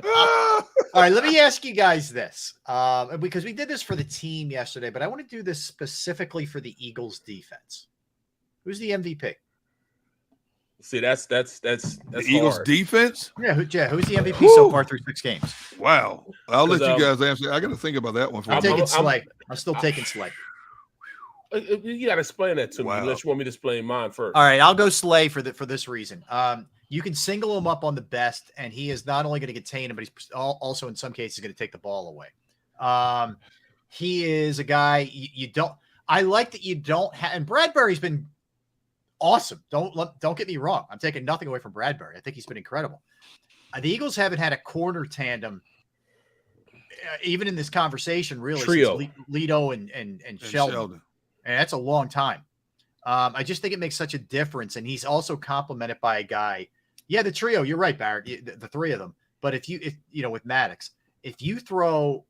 All right, let me ask you guys this, because we did this for the team yesterday, but I want to do this specifically for the Eagles defense. Who's the MVP? See, that's the Eagles hard. defense. Yeah, who's the MVP so far through 6 games? Wow, I'll let you guys answer. I got to think about that one for I'm a taking minute. Slay. I'm still taking Slay. You got to explain that to me, unless you want me to explain mine first. All right, I'll go Slay for this reason. You can single him up on the best, and he is not only going to contain him, but he's also in some cases going to take the ball away. He is a guy you don't. I like that you don't have, and Bradbury's been awesome. Don't get me wrong. I'm taking nothing away from Bradbury. I think he's been incredible. The Eagles haven't had a corner tandem, even in this conversation, really, trio. since Lito and Sheldon. And that's a long time. I just think it makes such a difference. And he's also complemented by a guy. Yeah, the trio, you're right, Barrett, the 3 of them. But if with Maddox, if you throw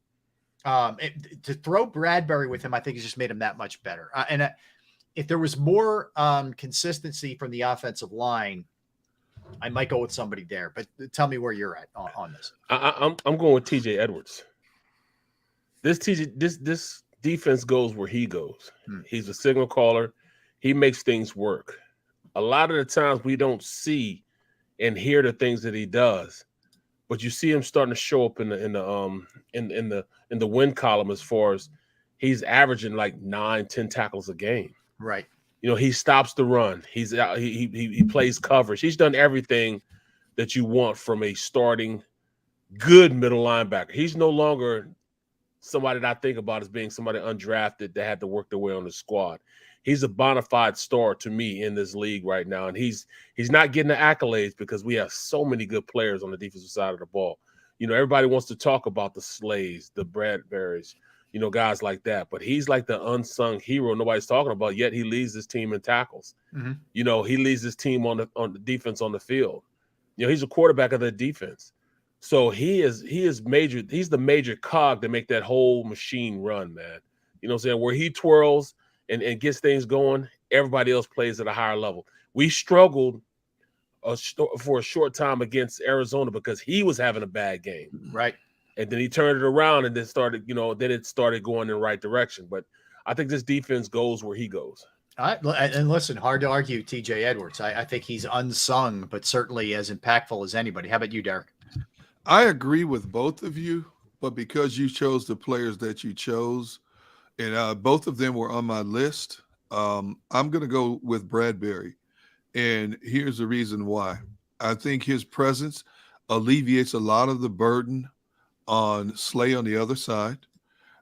to throw Bradbury with him, I think it's just made him that much better. If there was more consistency from the offensive line, I might go with somebody there. But tell me where you're at on this. I'm going with TJ Edwards. This defense goes where he goes. He's a signal caller. He makes things work. A lot of the times we don't see and hear the things that he does, but you see him starting to show up in the win column as far as he's averaging like 9-10 tackles a game. Right. He stops the run. He's out. He plays coverage. He's done everything that you want from a starting good middle linebacker. He's no longer somebody that I think about as being somebody undrafted that had to work their way on the squad. He's a bona fide star to me in this league right now, and he's not getting the accolades because we have so many good players on the defensive side of the ball. Everybody wants to talk about the Slays, the Bradburys, guys like that, but he's like the unsung hero nobody's talking about, yet he leads this team in tackles. Mm-hmm. He leads this team on the defense on the field. He's a quarterback of the defense. So he is major. He's the major cog to make that whole machine run, man. You know what I'm saying? Where he twirls and gets things going, everybody else plays at a higher level. We struggled for a short time against Arizona because he was having a bad game. Right. And then he turned it around and then started, then it started going in the right direction. But I think this defense goes where he goes. And listen, hard to argue TJ Edwards. I think he's unsung, but certainly as impactful as anybody. How about you, Derek? I agree with both of you, but because you chose the players that you chose, and both of them were on my list, I'm going to go with Bradbury. And here's the reason why. I think his presence alleviates a lot of the burden on Slay on the other side.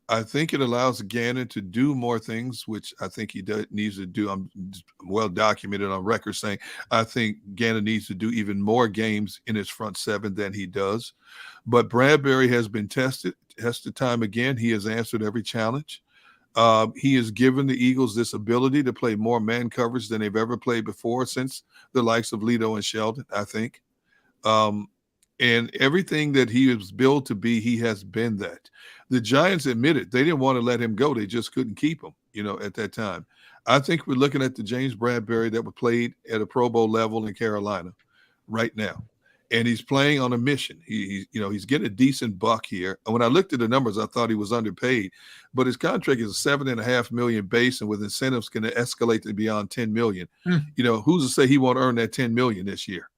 I think it allows Gannon to do more things, which I think he needs to do. I'm well documented on record saying I think Gannon needs to do even more games in his front 7 than he does. But Bradbury has been tested time again. He has answered every challenge. He has given the Eagles this ability to play more man coverage than they've ever played before since the likes of Lito and Sheldon, I think. And everything that he was billed to be, he has been that. The Giants admitted they didn't want to let him go. They just couldn't keep him, at that time. I think we're looking at the James Bradbury that was played at a Pro Bowl level in Carolina right now. And he's playing on a mission. He's getting a decent buck here. And when I looked at the numbers, I thought he was underpaid. But his contract is $7.5 million base, and with incentives going to escalate to beyond $10 million. Who's to say he won't earn that $10 million this year?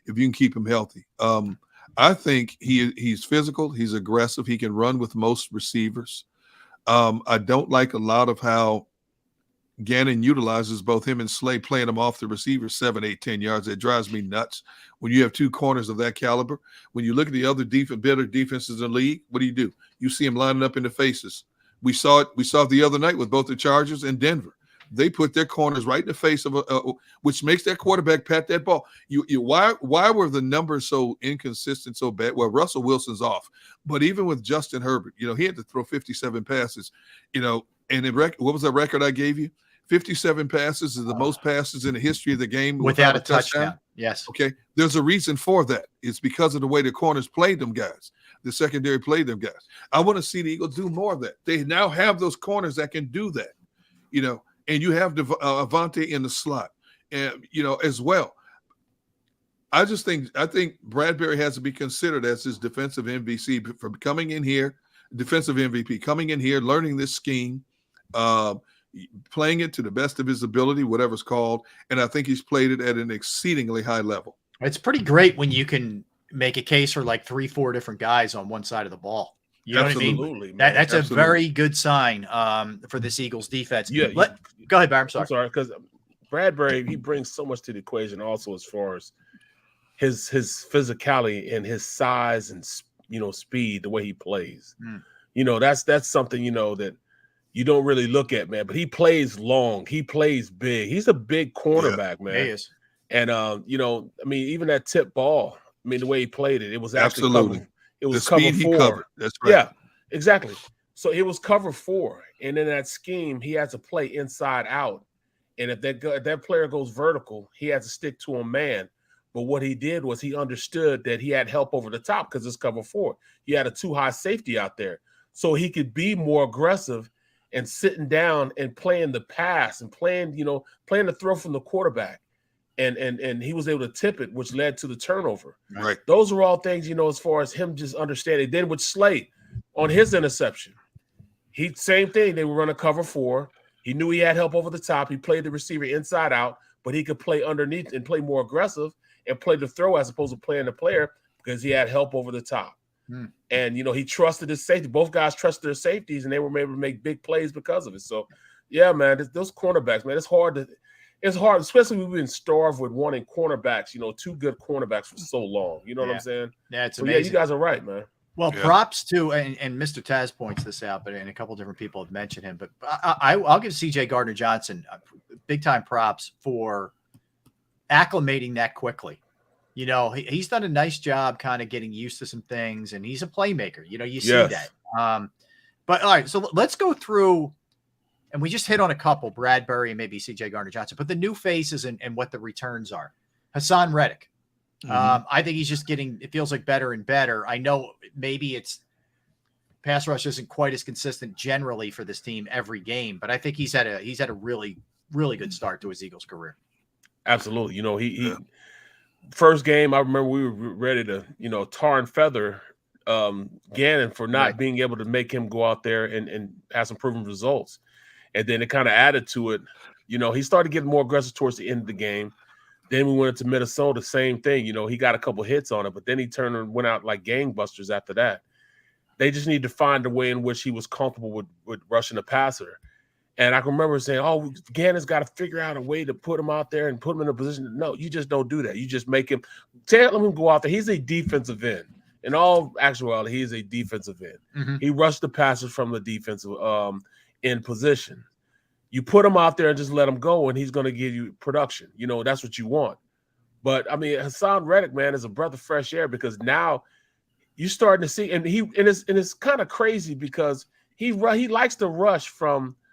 If you can keep him healthy. I think he's physical. He's aggressive. He can run with most receivers. I don't like a lot of how Gannon utilizes both him and Slay, playing them off the receiver 7, 8, 10 yards. It drives me nuts when you have 2 corners of that caliber. When you look at the other better defenses in the league, what do? You see them lining up in the faces. We saw it the other night with both the Chargers and Denver. They put their corners right in the face of which makes that quarterback pat that ball. Why were the numbers so inconsistent, so bad? Well, Russell Wilson's off, but even with Justin Herbert, he had to throw 57 passes. And what was that record I gave you? 57 passes is the most passes in the history of the game without a touchdown. Yes. Okay. There's a reason for that. It's because of the way the corners played them guys. The secondary played them guys. I want to see the Eagles do more of that. They now have those corners that can do that. And you have Avante in the slot, and as well. I think Bradbury has to be considered as his defensive MVP for coming in here, defensive MVP, coming in here, learning this scheme, playing it to the best of his ability, whatever's called. And I think he's played it at an exceedingly high level. It's pretty great when you can make a case for like 3-4 different guys on one side of the ball. You know Absolutely, what I mean? man. That's Absolutely. a very good sign for this Eagles defense. Yeah, go ahead, Barry. I'm sorry. I'm sorry, because Bradbury, he brings so much to the equation also as far as his physicality and his size and, you know, speed, the way he plays. You know, that's something, you know, that you don't really look at, man. But he plays long. He plays big. He's a big cornerback, man. He is. And, you know, I mean, even that tip ball, I mean, the way he played it, it was actually Absolutely. It was the cover speed 4. he covered. That's right. Yeah, exactly. So it was cover 4. And in that scheme, he had to play inside out. And if that player goes vertical, he has to stick to a man. But what he did was he understood that he had help over the top because it's cover 4. He had a too high safety out there. So he could be more aggressive and sitting down and playing the pass and playing the throw from the quarterback. And he was able to tip it, which led to the turnover. Right. Those are all things, you know, as far as him just understanding. Then with Slay on his interception, same thing. They were running cover 4. He knew he had help over the top. He played the receiver inside out, but he could play underneath and play more aggressive and play the throw as opposed to playing the player because he had help over the top. And, you know, he trusted his safety. Both guys trusted their safeties, and they were able to make big plays because of it. So, yeah, man, those cornerbacks, man, it's hard, especially we've been starved with wanting cornerbacks, you know, 2 good cornerbacks for so long. You know what I'm saying? Yeah, it's amazing. Yeah, you guys are right, man. Well, props to, and Mr. Taz points this out, but and a couple different people have mentioned him, but I'll give CJ Gardner-Johnson big time props for acclimating that quickly. You know, he's done a nice job kind of getting used to some things, and he's a playmaker. You know, you see that. But all right, so let's go through, and we just hit on a couple, Bradbury and maybe CJ Gardner-Johnson, but the new faces and what the returns are. Hassan Reddick. I think he's just getting, it feels like better and better. I know maybe it's pass rush isn't quite as consistent generally for this team every game, but I think he's had a really, really good start to his Eagles career. Absolutely. You know, he first game, I remember we were ready to, you know, tar and feather Gannon for not being able to make him go out there and have some proven results. And then it kind of added to it. You know, he started getting more aggressive towards the end of the game. Then we went into Minnesota, same thing. You know, he got a couple hits on it, but then he turned and went out like gangbusters after that. They just need to find a way in which he was comfortable with rushing the passer. And I can remember saying, oh, Gannon's got to figure out a way to put him out there and put him in a position. No, you just don't do that. You just make him – let him go out there. He's a defensive end. In all actuality, he is a defensive end. He rushed the passers from the defensive end position. You put him out there and just let him go, and he's going to give you production. You know, that's what you want. But, I mean, Hassan Reddick, man, is a breath of fresh air because now you're starting to see – and it's kind of crazy because he likes to rush from –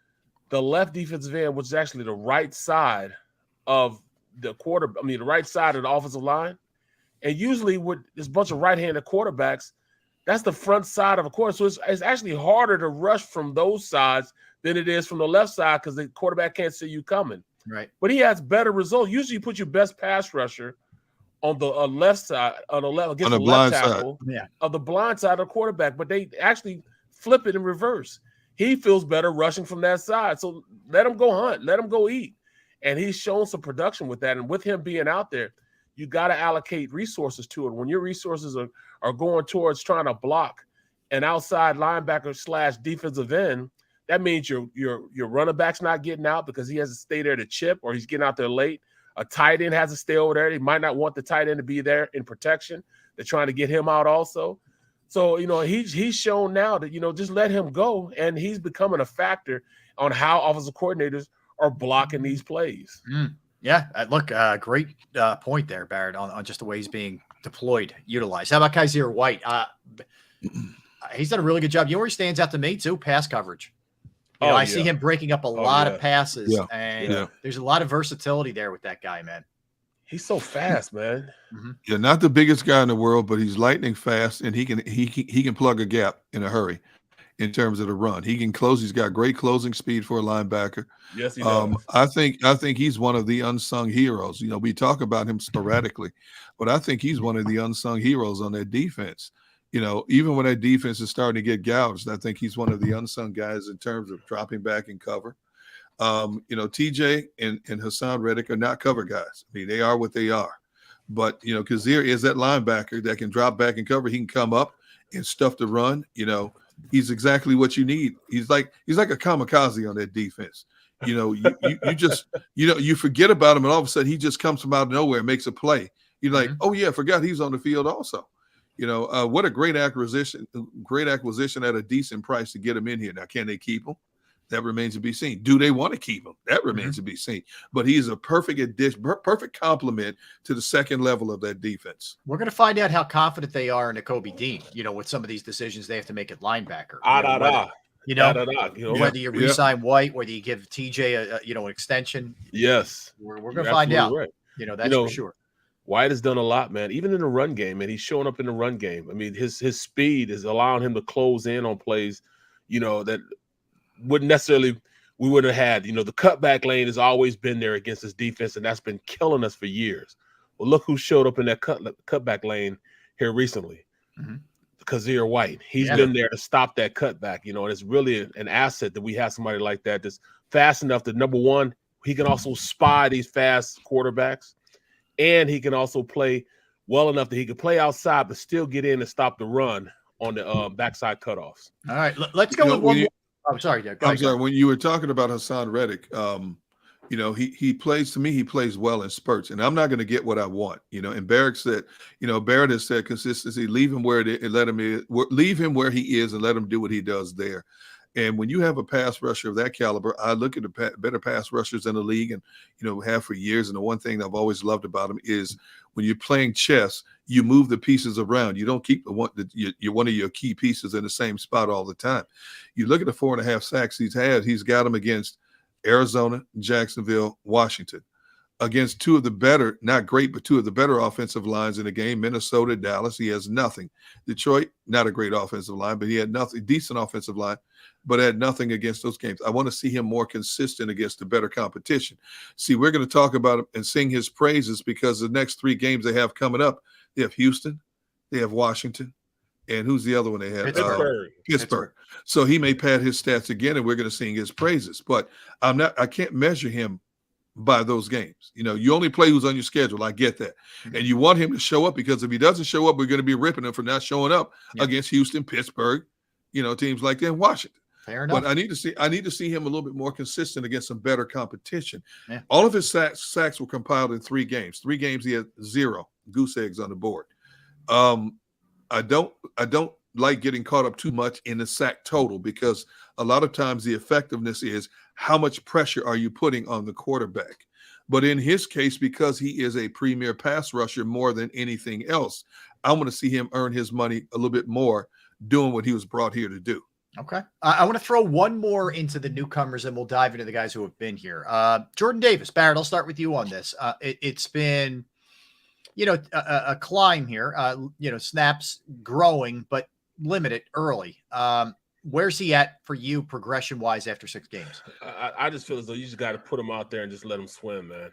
the left defensive end, which is actually the right side of the the right side of the offensive line. And usually with this bunch of right-handed quarterbacks, that's the front side of a quarter. So it's actually harder to rush from those sides than it is from the left side because the quarterback can't see you coming. Right. But he has better results. Usually you put your best pass rusher on the left side, on the left, against the left tackle of the blind side of the quarterback. But they actually flip it in reverse. He feels better rushing from that side. So let him go hunt. Let him go eat. And he's shown some production with that. And with him being out there, you got to allocate resources to it. When your resources are going towards trying to block an outside linebacker / defensive end, that means your running back's not getting out because he has to stay there to chip or he's getting out there late. A tight end has to stay over there. They might not want the tight end to be there in protection. They're trying to get him out also. So, you know, he's shown now that, you know, just let him go, and he's becoming a factor on how offensive coordinators are blocking these plays. Yeah, look, great point there, Barrett, on just the way he's being deployed, utilized. How about Kaiser White? He's done a really good job. You know where he stands out to me, too? Pass coverage. You know, I see him breaking up a lot of passes, and there's a lot of versatility there with that guy, man. He's so fast, man. Yeah, not the biggest guy in the world, but he's lightning fast, and he can plug a gap in a hurry. in terms of the run. He can close. He's got great closing speed for a linebacker. Yes, he does. I think he's one of the unsung heroes. You know, we talk about him sporadically, but I think he's one of the unsung heroes on that defense. You know, even when that defense is starting to get gouged, I think he's one of the unsung guys in terms of dropping back in cover. You know, TJ and Hassan Reddick are not cover guys. I mean, they are what they are. But, you know, Kazir is that linebacker that can drop back and cover. He can come up and stuff the run. You know, he's exactly what you need. He's like a kamikaze on that defense. You know, you just, you know, you forget about him and all of a sudden he just comes from out of nowhere and makes a play. You're like, oh yeah, I forgot he's on the field also. You know, what a great acquisition at a decent price to get him in here. Now, can they keep him? That remains to be seen. Do they want to keep him? That remains to be seen. But he's a perfect addition, perfect complement to the second level of that defense. We're going to find out how confident they are in Kobe Dean, you know, with some of these decisions they have to make at linebacker. Whether you re-sign White, whether you give TJ an extension. Yes. We're going to find out. Right. You know, that's for sure. White has done a lot, man. Even in the run game, man, he's showing up in the run game. I mean, his speed is allowing him to close in on plays, you know, that wouldn't necessarily we would have had. You know, the cutback lane has always been there against this defense, and that's been killing us for years. Well, look who showed up in that cutback lane here recently. Kazir White. He's been there to stop that cutback, you know, and it's really an asset that we have somebody like that that's fast enough that, number one, he can also spy these fast quarterbacks, and he can also play well enough that he can play outside but still get in and stop the run on the backside cutoffs. All right, let's go with one more. I'm sorry. I'm sorry. When you were talking about Hassan Reddick, you know, he plays, to me, he plays well in spurts, and I'm not going to get what I want, you know. And Barrett said, you know, Barrett has said consistency, leave him where he is and let him do what he does there. And when you have a pass rusher of that caliber, I look at the better pass rushers in the league, and, you know, have for years. And the one thing I've always loved about him is when you're playing chess, you move the pieces around. You don't keep one of your key pieces in the same spot all the time. You look at the 4.5 sacks he's had. He's got them against Arizona, Jacksonville, Washington, against two of the better, not great, but two of the better offensive lines in the game. Minnesota, Dallas, he has nothing. Detroit, not a great offensive line, but he had nothing. Decent offensive line, but had nothing against those games. I want to see him more consistent against the better competition. See, we're going to talk about him and sing his praises because the next 3 games they have coming up, they have Houston, they have Washington, and who's the other one they have? Pittsburgh. So he may pad his stats again, and we're going to sing his praises. But I can't measure him by those games. You know, you only play who's on your schedule. I get that. And you want him to show up, because if he doesn't show up, we're going to be ripping him for not showing up against Houston, Pittsburgh, you know, teams like that, and Washington. Fair enough. But I need to see him a little bit more consistent against some better competition. Yeah. All of his sacks were compiled in 3 games. 3 games he had 0 goose eggs on the board. I don't like getting caught up too much in the sack total, because a lot of times the effectiveness is how much pressure are you putting on the quarterback. But in his case, because he is a premier pass rusher more than anything else, I want to see him earn his money a little bit more doing what he was brought here to do. Okay. I want to throw one more into the newcomers, and we'll dive into the guys who have been here. Jordan Davis. Barrett, I'll start with you on this. It's been, you know, a climb here, you know, snaps growing, but limited early. Where's he at for you progression-wise after 6 games? I just feel as though you just got to put him out there and just let him swim, man.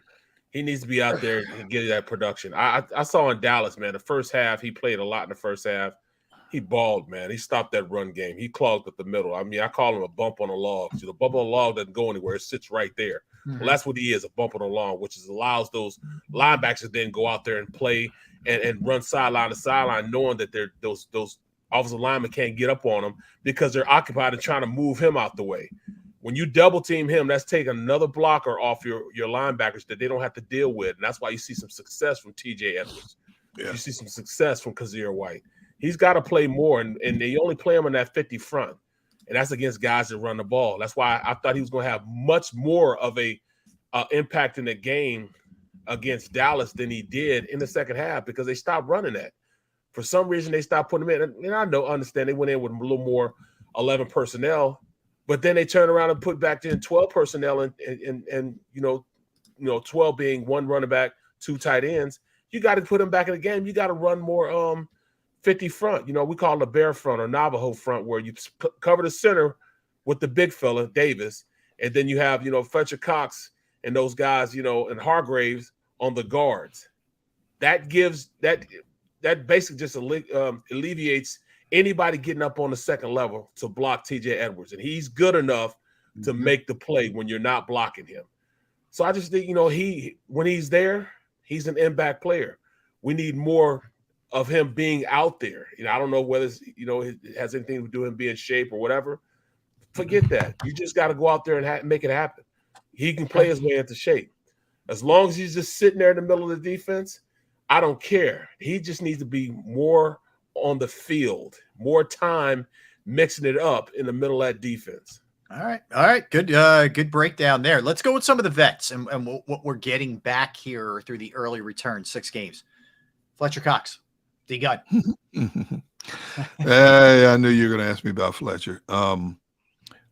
He needs to be out there and get that production. I saw in Dallas, man, the first half, he played a lot in the first half. He balled, man. He stopped that run game. He clogged up the middle. I mean, I call him a bump on a log. You know, bump on a log doesn't go anywhere. It sits right there. Well, that's what he is, a bump on a log, which allows those linebackers to then go out there and play and run sideline to sideline, knowing that they're those offensive linemen can't get up on him because they're occupied and trying to move him out the way. When you double team him, that's taking another blocker off your linebackers that they don't have to deal with. And that's why you see some success from TJ Edwards. Yeah. You see some success from Kazir White. He's got to play more, and they only play him in that 50 front. And that's against guys that run the ball. That's why I thought he was going to have much more of a impact in the game against Dallas than he did in the second half, because they stopped running that. For some reason, they stopped putting him in. And I understand they went in with a little more 11 personnel, but then they turned around and put back in 12 personnel and you know 12 being 1 running back, 2 tight ends. You got to put him back in the game. You got to run more 50 front. You know, we call it a bear front or Navajo front, where you cover the center with the big fella, Davis, and then you have, you know, Fletcher Cox and those guys, you know, and Hargraves on the guards. That gives that basically just alleviates anybody getting up on the second level to block TJ Edwards. And he's good enough to make the play when you're not blocking him. So I just think, you know, when he's there, he's an impact player. We need more of him being out there. You know, I don't know whether it's, you know, it has anything to do with him being in shape or whatever. Forget that. You just got to go out there and make it happen. He can play his way into shape. As long as he's just sitting there in the middle of the defense, I don't care. He just needs to be more on the field, more time mixing it up in the middle of that defense. All right. Good breakdown there. Let's go with some of the vets and what we're getting back here through the early return, 6 games. Fletcher Cox, D-Gun. Hey, I knew you were going to ask me about Fletcher.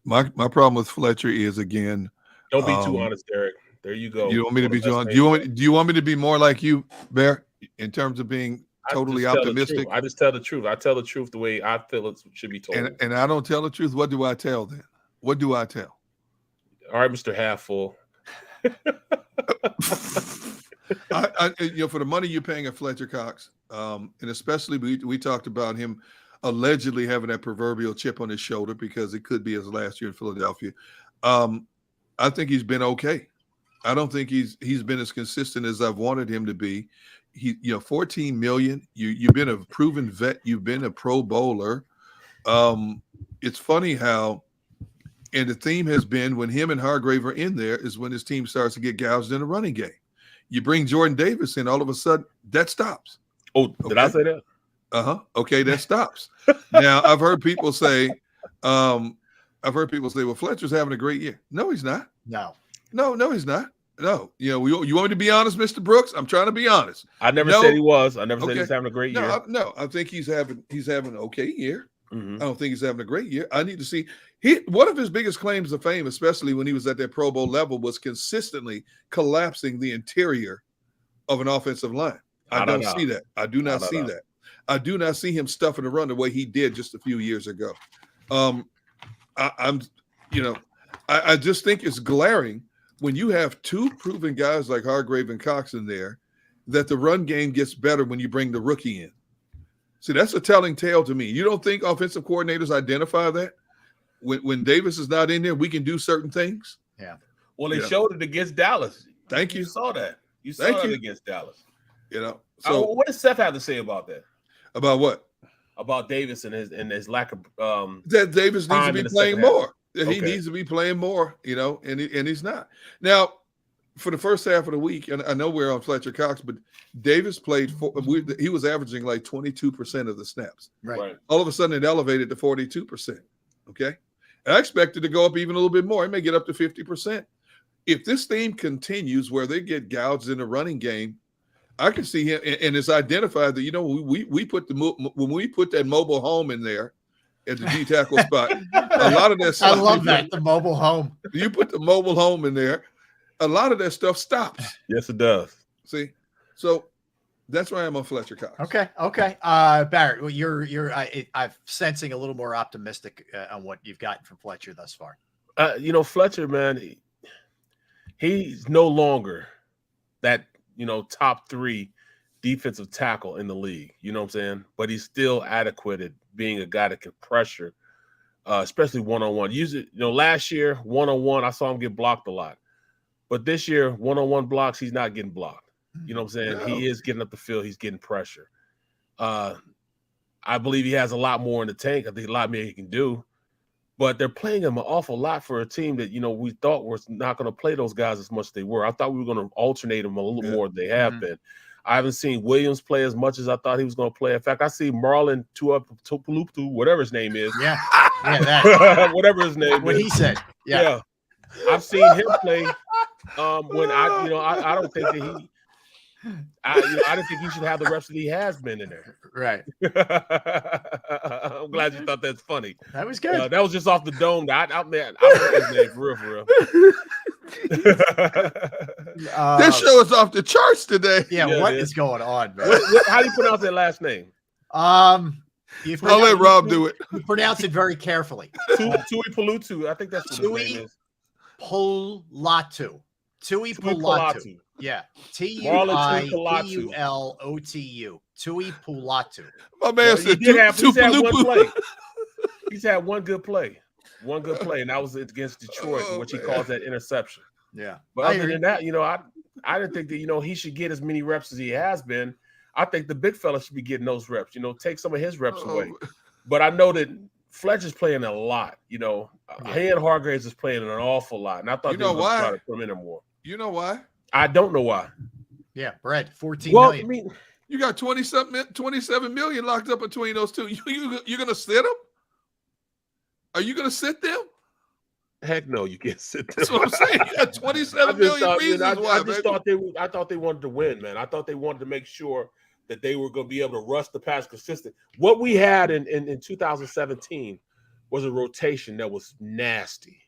My problem with Fletcher is, again, don't be too honest, Derek. There you go. You want me to be too honest? Do you want me to be more like you, Bear, in terms of being totally optimistic? I just tell the truth. I tell the truth the way I feel it should be told. And I don't tell the truth. What do I tell then? What do I tell? All right, Mr. Half Full. You know, for the money you're paying at Fletcher Cox, and especially we talked about him allegedly having that proverbial chip on his shoulder because it could be his last year in Philadelphia. I think he's been okay. I don't think he's been as consistent as I've wanted him to be. You know, $14 million. You've been a proven vet. You've been a Pro Bowler. It's funny how, and the theme has been when him and Hargrave are in there is when his team starts to get gouged in the running game. You bring Jordan Davis in, all of a sudden that stops. Oh, did I say that? Okay, that stops. Now I've heard people say, well, Fletcher's having a great year. No, he's not. No, he's not. No, you know, you want me to be honest, Mr. Brooks? I'm trying to be honest. I never said he was. I never said he's having a great year. I think he's having an okay year. I don't think he's having a great year. I need to see. One of his biggest claims to fame, especially when he was at that Pro Bowl level, was consistently collapsing the interior of an offensive line. I don't see that. I do not see that. I do not see him stuffing the run the way he did just a few years ago. I just think it's glaring when you have two proven guys like Hargrave and Cox in there that the run game gets better when you bring the rookie in. See, that's a telling tale to me. You don't think offensive coordinators identify that? When Davis is not in there, we can do certain things. Yeah. Well, they showed it against Dallas. Thank you. You saw that. You saw that against Dallas. You know. So what does Seth have to say about that? About what? About Davis and his lack of that Davis needs to be playing more. He needs to be playing more, you know, and he's not. Now, for the first half of the week, and I know we're on Fletcher Cox, but Davis played he was averaging like 22% of the snaps. Right. All of a sudden it elevated to 42%. Okay. And I expect it to go up even a little bit more. It may get up to 50%. If this theme continues where they get gouged in the running game, I can see him, and it's identified that, you know, we put when we put that mobile home in there at the D tackle spot, a lot of that. I love that, the mobile home. You put the mobile home in there, a lot of that stuff stops. Yes, it does. See, so that's why I'm on Fletcher Cox. Okay. Barrett, well, I'm sensing a little more optimistic on what you've gotten from Fletcher thus far. You know, Fletcher, man, he's no longer that, you know, top 3 defensive tackle in the league. You know what I'm saying? But he's still adequate at being a guy that can pressure, especially one-on-one. Last year, one-on-one, I saw him get blocked a lot. But this year, one-on-one blocks, he's not getting blocked. You know what I'm saying? No. He is getting up the field. He's getting pressure. I believe he has a lot more in the tank. I think a lot more he can do. But they're playing him an awful lot for a team that, you know, we thought was not going to play those guys as much as they were. I thought we were going to alternate them a little more than they have been. I haven't seen Williams play as much as I thought he was going to play. In fact, I see Marlon Tuapulupu, whatever his name is. Yeah, that. Whatever his name what is. He said. Yeah. I've seen him play when I don't think that I didn't think he should have the reps that he has been in there. Right. I'm glad you thought that's funny. That was good. That was just off the dome. I don't know his name for real. This show is off the charts today. Yeah, what is going on, man? How do you pronounce that last name? I'll let Rob do it. You pronounce it very carefully. Tuipulotu. I think that's what his name is. Tuipulotu. Tuipulotu. Yeah. Tuipulotu. Tuipulotu. My man said he's had one play. He's had one good play. One good play, and that was against Detroit, which he calls that interception. Yeah. But other than that, I didn't think that, he should get as many reps as he has been. I think the big fella should be getting those reps, take some of his reps away. But I know that Fletcher's playing a lot, Han Hargraves is playing an awful lot. And I thought they were going to try to put him in there more. You know why? I don't know why. Yeah, Brett, 14 million. I mean, you got 27 million locked up between those two. You're going to sit them? Are you going to sit them? Heck no, you can't sit them. That's what I'm saying. You got 27 million reasons why. I thought they wanted to win, man. I thought they wanted to make sure that they were going to be able to rush the pass consistent. What we had in 2017 was a rotation that was nasty.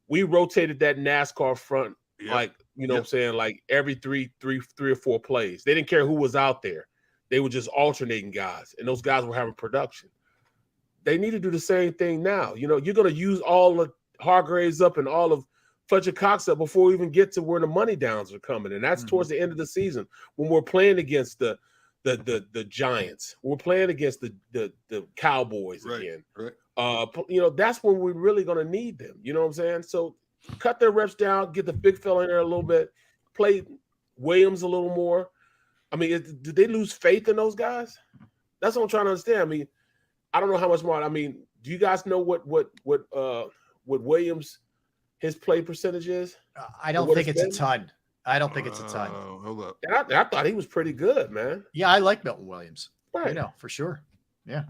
We rotated that NASCAR front what I'm saying, like every three or four plays. They didn't care who was out there. They were just alternating guys, and those guys were having production. They need to do the same thing now. You're going to use all of Hargraves up and all of Fletcher Cox up before we even get to where the money downs are coming, and that's towards the end of the season when we're playing against the Giants. We're playing against the Cowboys again. Right. That's when we're really going to need them. You know what I'm saying? So cut their reps down, get the big fella in there a little bit, play Williams a little more. I mean, did they lose faith in those guys? That's what I'm trying to understand. I mean, I don't know how much more. I mean, do you guys know what Williams his play percentage is? I don't think it's a ton. Hold up. And I thought he was pretty good, man. Yeah, I like Milton Williams. Right. For sure. Yeah.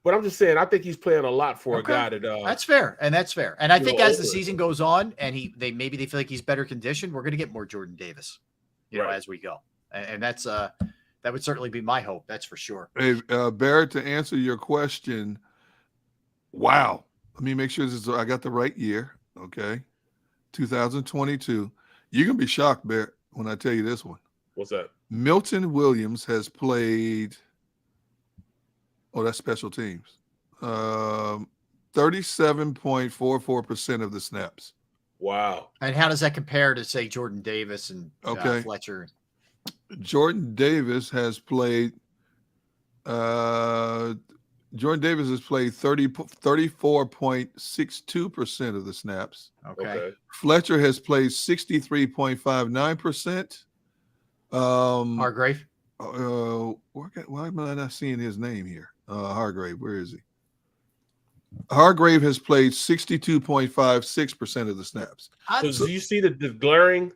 But I'm just saying, I think he's playing a lot for a guy that. That's fair, and that's fair. And I think as the season goes on, and they feel like he's better conditioned, we're going to get more Jordan Davis, as we go. And that's that would certainly be my hope. That's for sure. Hey, Barrett, to answer your question, wow. Let me make sure I got the right year. Okay, 2022. You're gonna be shocked, Barrett, when I tell you this one. What's that? Milton Williams has played. Oh, that's special teams. 37.44% of the snaps. Wow. And how does that compare to, say, Jordan Davis and Fletcher? Jordan Davis has played 34.62% of the snaps. Okay. Fletcher has played 63.59%. Hargrave? Why am I not seeing his name here? Hargrave, where is he? Hargrave has played 62.56% of the snaps. So do you see the glaring?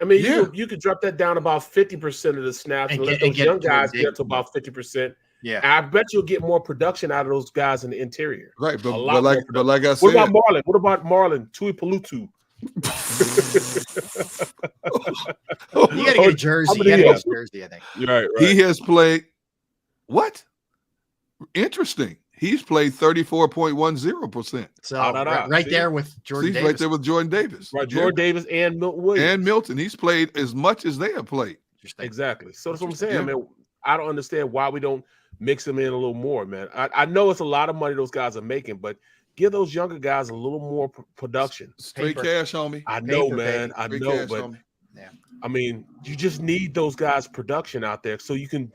I mean, you could drop that down about 50% of the snaps and let those young guys get to about 50%. Yeah, and I bet you'll get more production out of those guys in the interior. Right, but like I said, what about Marlon? What about Marlon? Tuipulotu. You got to get a jersey. I think. Right. He has played. What? Interesting. He's played 34.10%. So right there with Jordan Davis. Right there with Jordan Davis. Right, Jordan Davis and Milton Williams. And Milton. He's played as much as they have played. Exactly. So that's what I'm saying, man. I don't understand why we don't mix them in a little more, man. I know it's a lot of money those guys are making, but give those younger guys a little more production. Straight cash, homie. I know, man. I know, but homie. Yeah. I mean, you just need those guys' production out there so you can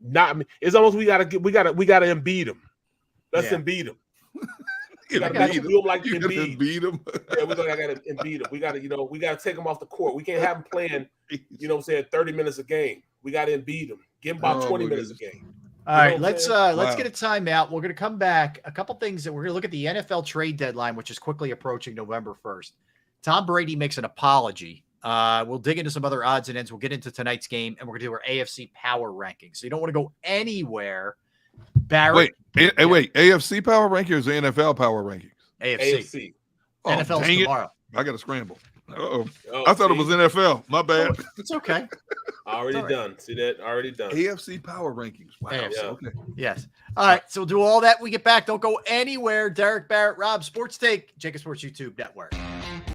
not. I mean, it's almost we gotta Embiid them. Let's Embiid them. We gotta do them like Embiid. Beat them. Yeah, we gotta Embiid them. We gotta take them off the court. We can't have them playing. 30 minutes a game. We gotta Embiid them. Give them about 20 minutes a game. All right, let's get a timeout. We're going to come back. A couple things that we're going to look at the NFL trade deadline, which is quickly approaching November 1st. Tom Brady makes an apology. We'll dig into some other odds and ends. We'll get into tonight's game, and we're going to do our AFC power rankings. So you don't want to go anywhere. Barrett. Wait. AFC power rankings or NFL power rankings? AFC. Oh, NFL's tomorrow. I got to scramble. I thought it was NFL. My bad. It's okay. Already done. See that? Already done. AFC power rankings. Wow. AFC. Yeah. Okay. Yes. All right. So we'll do all that. We get back. Don't go anywhere. Derek Barrett, Rob, Sports Take, JAKIB Sports YouTube Network.